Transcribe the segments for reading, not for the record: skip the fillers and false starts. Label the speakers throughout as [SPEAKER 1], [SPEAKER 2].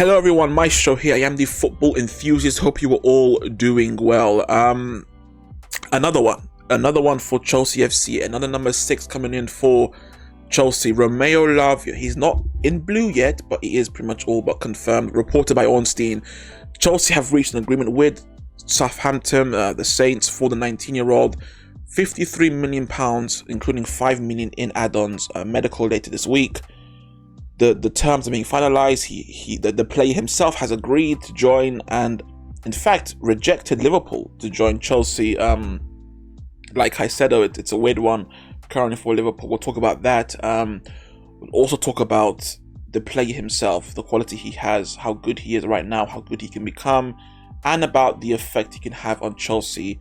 [SPEAKER 1] Hello everyone, Maestro here. I am the football enthusiast. Hope you are all doing well. Another one for Chelsea FC. Another number 6 coming in for Chelsea. Romeo Lavia. He's not in blue yet, but he is pretty much all but confirmed. Reported by Ornstein. Chelsea have reached an agreement with Southampton, the Saints, for the 19-year-old. £53 million, including £5 million in add-ons. Medical later this week. The terms are being finalized. The player himself has agreed to join, and in fact rejected Liverpool to join Chelsea. Like I said, it's a weird one currently for Liverpool. We'll talk about that. We'll also talk about the player himself, the quality he has, how good he is right now, how good he can become, and about the effect he can have on Chelsea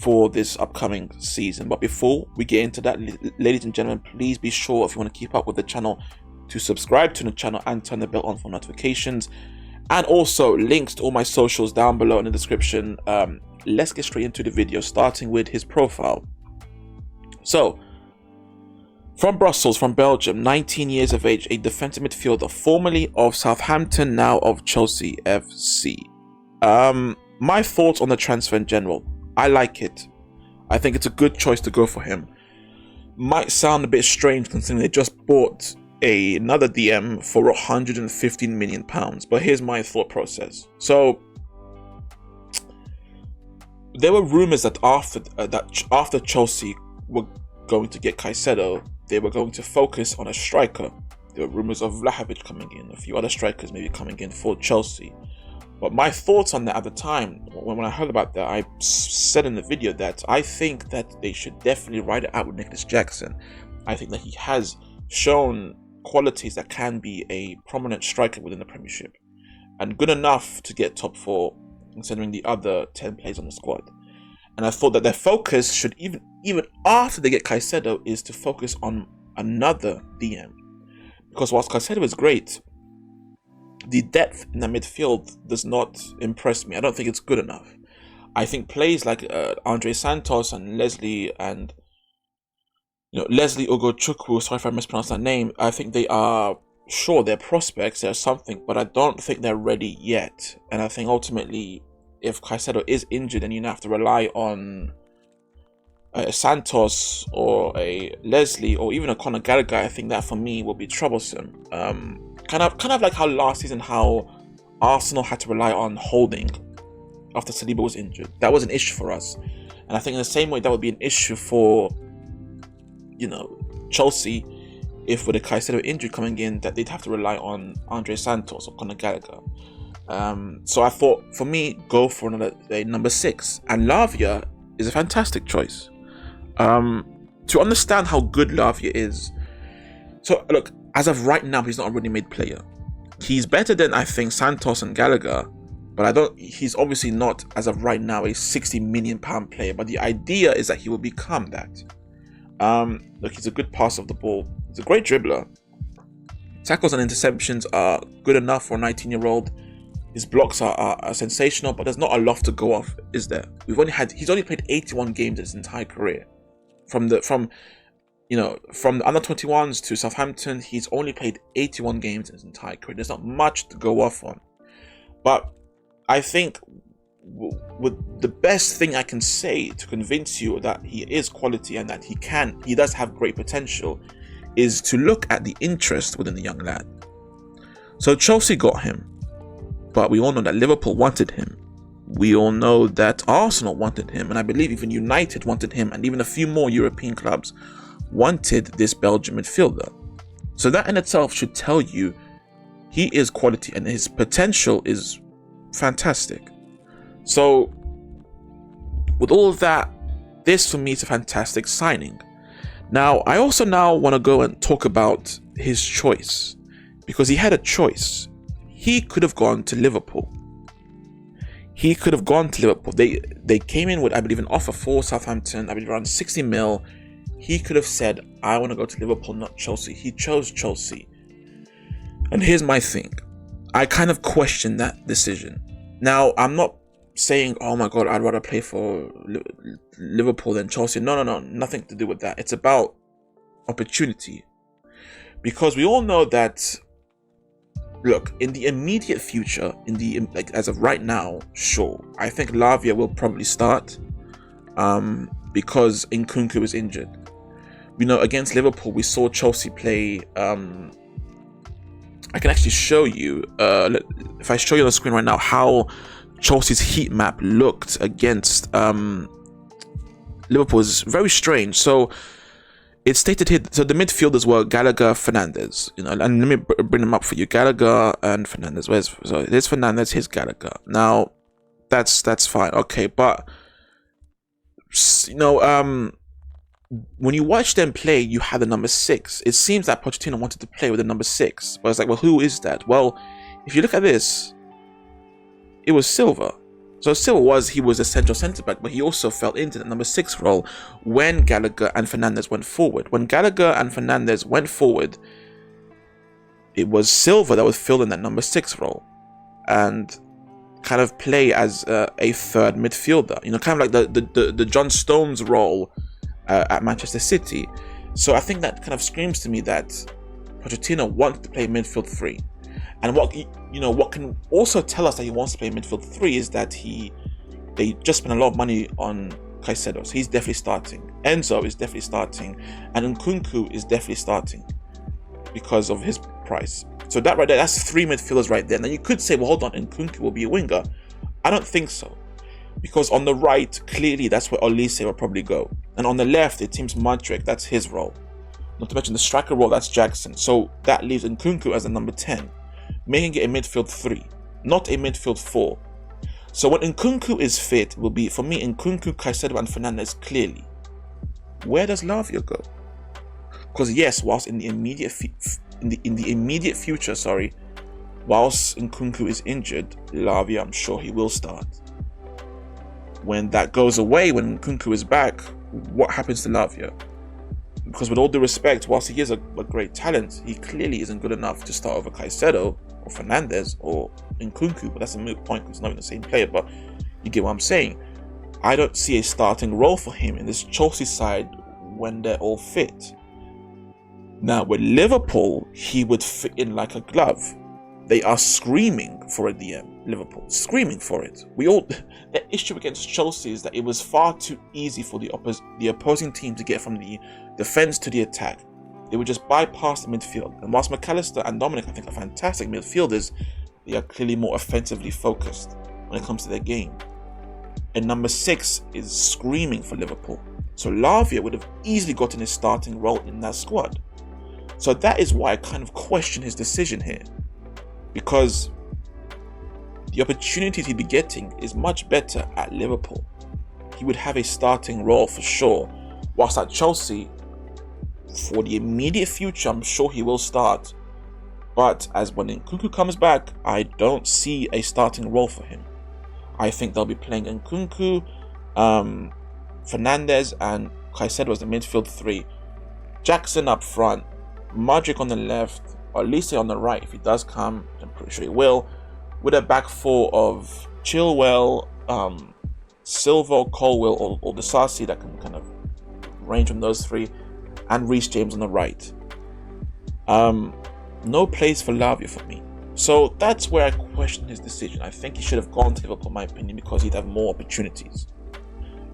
[SPEAKER 1] for this upcoming season. But before we get into that, ladies and gentlemen, please be sure, if you want to keep up with the channel, to subscribe to the channel and turn the bell on for notifications, and also links to all my socials down below in the description. Let's get straight into the video, starting with his profile. So, from Brussels, from Belgium, 19 years of age, a defensive midfielder, formerly of Southampton, now of Chelsea FC. My thoughts on the transfer in general: I like it. I think it's a good choice to go for him. Might sound a bit strange considering they just bought another DM for £115 million, but here's my thought process. So there were rumors that after Chelsea were going to get Caicedo, they were going to focus on a striker. There were rumors of Lavia coming in, a few other strikers maybe coming in for Chelsea. But my thoughts on that at the time, when I heard about that, I said in the video that I think that they should definitely ride it out with Nicholas Jackson. I think that he has shown qualities that can be a prominent striker within the Premiership, and good enough to get top 4 considering the other 10 players on the squad. And I thought that their focus should, even after they get Caicedo, is to focus on another DM, because whilst Caicedo is great, the depth in the midfield does not impress me. I don't think it's good enough. I think players like Andre Santos and Leslie Ugochukwu, sorry if I mispronounced that name, I think they are, sure, they're prospects, they're something, but I don't think they're ready yet. And I think ultimately, if Caicedo is injured and you have to rely on a Santos or a Leslie or even a Conor Gallagher, I think that for me will be troublesome. Kind of like how last season, how Arsenal had to rely on Holding after Saliba was injured. That was an issue for us. And I think in the same way that would be an issue for Chelsea, if with a Caicedo injury coming in, that they'd have to rely on Andre Santos or Conor Gallagher. So I thought, for me, go for a number 6. And Lavia is a fantastic choice. To understand how good Lavia is, so look, as of right now, he's not a ready-made player. He's better than, I think, Santos and Gallagher, but he's obviously not, as of right now, a £60 million player. But the idea is that he will become that. Look, he's a good passer of the ball. He's a great dribbler. Tackles and interceptions are good enough for a 19-year-old. His blocks are sensational, but there's not a lot to go off, is there? He's only played 81 games in his entire career. From the under 21s to Southampton, he's only played 81 games in his entire career. There's not much to go off on. But I think with the best thing I can say to convince you that he is quality and that he does have great potential, is to look at the interest within the young lad. So Chelsea got him, but we all know that Liverpool wanted him. We all know that Arsenal wanted him, and I believe even United wanted him, and even a few more European clubs wanted this Belgian midfielder. So that in itself should tell you he is quality and his potential is fantastic. So with all of that, this for me is a fantastic signing. Now, I also now want to go and talk about his choice, because he had a choice. He could have gone to Liverpool. They came in with, I believe, an offer for Southampton, I believe around 60 mil. He could have said, I want to go to Liverpool, not Chelsea. He chose Chelsea. And here's my thing. I kind of question that decision. Now, I'm not saying, oh my God, I'd rather play for Liverpool than Chelsea. No, nothing to do with that. It's about opportunity. Because we all know that look, in the immediate future, like as of right now, sure, I think Lavia will probably start, because Nkunku is injured. Against Liverpool, we saw Chelsea play. I can actually show you, if I show you on the screen right now, how Chelsea's heat map looked against Liverpool is very strange. So it's stated here, so the midfielders were Gallagher, Fernandes, and let me bring them up for you. Gallagher and Fernandes. There's Fernandes, here's Gallagher. Now, that's fine, okay, but when you watch them play, you had the number 6. It seems that Pochettino wanted to play with the number 6, but it's like, well, who is that? Well, if you look at this, it was Silva. So Silva was a central centre back, but he also fell into the number 6 role when Gallagher and Fernandes went forward. When Gallagher and Fernandes went forward, it was Silva that was filling that number 6 role and kind of play as a third midfielder. Kind of like the John Stones role at Manchester City. So I think that kind of screams to me that Pochettino wanted to play midfield 3. And what can also tell us that he wants to play midfield 3 is that they just spent a lot of money on Caicedo, so he's definitely starting. Enzo is definitely starting, and Nkunku is definitely starting because of his price. So that right there, that's 3 midfielders right there. Now you could say, well, hold on, Nkunku will be a winger. I don't think so, because on the right, clearly that's where Olise will probably go, and on the left it seems Modric, that's his role. Not to mention the striker role, that's Jackson. So that leaves Nkunku as the number 10. Making it a midfield 3, not a midfield 4. So when Nkunku is fit, will be, for me, Nkunku, Caicedo and Fernandes clearly. Where does Lavia go? Because yes, whilst in the immediate future, whilst Nkunku is injured, Lavia, I'm sure he will start. When that goes away, when Nkunku is back, what happens to Lavia? Because with all due respect, whilst he is a great talent, he clearly isn't good enough to start over Caicedo or Fernandes or Nkunku, but that's a moot point because he's not even the same player, but you get what I'm saying. I don't see a starting role for him in this Chelsea side when they're all fit. Now, with Liverpool, he would fit in like a glove. They are screaming for a DM, Liverpool, screaming for it. The issue against Chelsea is that it was far too easy for the opposing team to get from the defense to the attack. They would just bypass the midfield. And whilst McAllister and Dominic, I think, are fantastic midfielders, they are clearly more offensively focused when it comes to their game. And number 6 is screaming for Liverpool. So Lavia would have easily gotten his starting role in that squad. So that is why I kind of question his decision here. Because the opportunities he'd be getting is much better at Liverpool. He would have a starting role for sure. Whilst at Chelsea, for the immediate future, I'm sure he will start. But as when Nkunku comes back, I don't see a starting role for him. I think they'll be playing Nkunku, Fernandes and Caicedo as the midfield 3. Jackson up front, Modric on the left, Olise on the right if he does come, I'm pretty sure he will, with a back 4 of Chilwell, Silva, Colwill or Disasi that can kind of range from those 3, and Reece James on the right. No place for Lavia for me. So that's where I question his decision. I think he should have gone to Liverpool, in my opinion, because he'd have more opportunities.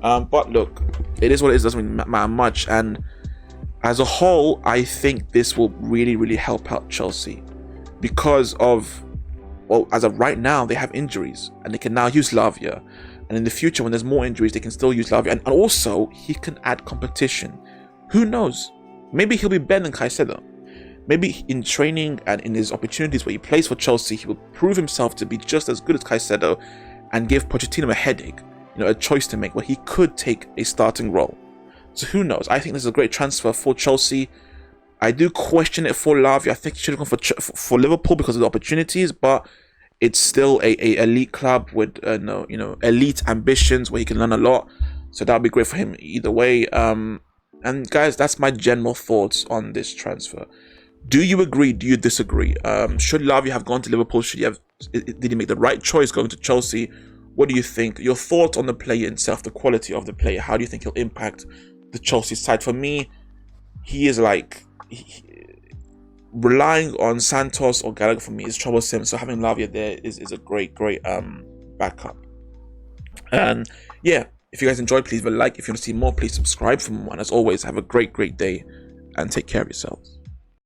[SPEAKER 1] But look, it is what it is, doesn't matter much, and as a whole, I think this will really, really help out Chelsea because of, well, as of right now, they have injuries and they can now use Lavia. And in the future, when there's more injuries, they can still use Lavia. And also, he can add competition. Who knows? Maybe he'll be better than Caicedo. Maybe in training and in his opportunities where he plays for Chelsea, he will prove himself to be just as good as Caicedo and give Pochettino a headache, a choice to make where he could take a starting role. So who knows? I think this is a great transfer for Chelsea. I do question it for Lavia. I think he should have gone for Liverpool because of the opportunities, but it's still a elite club with elite ambitions where he can learn a lot. So that would be great for him either way. And guys, that's my general thoughts on this transfer. Do you agree? Do you disagree? Should Lavia have gone to Liverpool? Did he make the right choice going to Chelsea? What do you think? Your thoughts on the player itself, the quality of the player. How do you think he'll impact the Chelsea side? For me, he is like relying on Santos or Gallagher for me is troublesome. So having Lavia there is a great backup. And yeah, if you guys enjoyed, please leave a like. If you want to see more, please subscribe for more. And as always, have a great day and take care of yourselves.